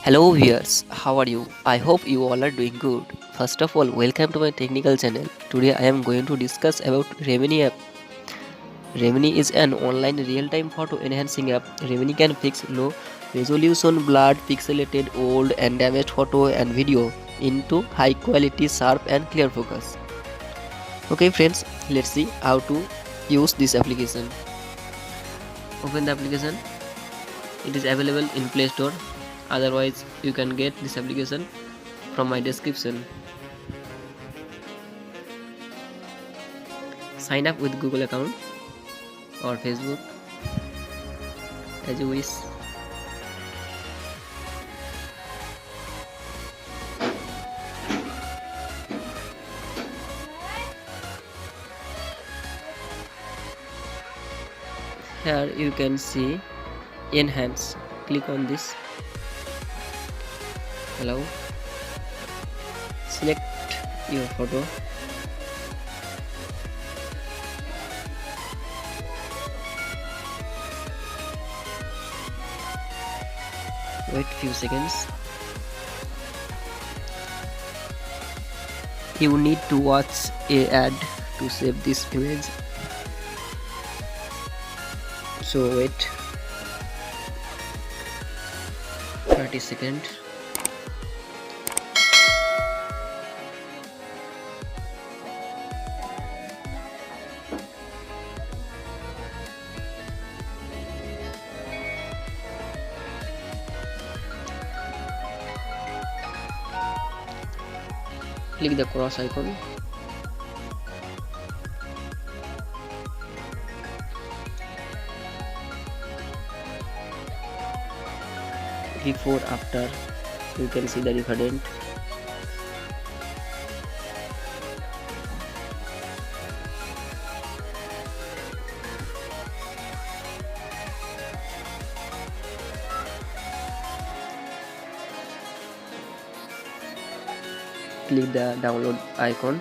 Hello viewers, how are you? I hope you all are doing good. First of all, welcome to my technical channel. Today I am going to discuss about Remini app. Remini is an online real-time photo enhancing app. Remini can fix low resolution, blurred, pixelated, old and damaged photo and video into high quality, sharp and clear focus. Okay friends, let's see how to use this application. Open the application. It is available in Play Store. Otherwise, you can get this application from my description. Sign up with Google account or Facebook as you wish. Here you can see enhance. Click on this. Allow. Select your photo. Wait few seconds. You need to watch a ad to save this image. So wait 30 seconds. Click the cross icon. Before after you can see the different. Click the download icon.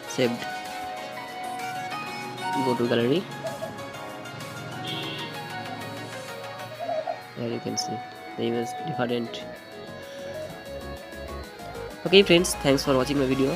Saved. Go to gallery. Here you can see the image different. Okay friends, thanks for watching my video.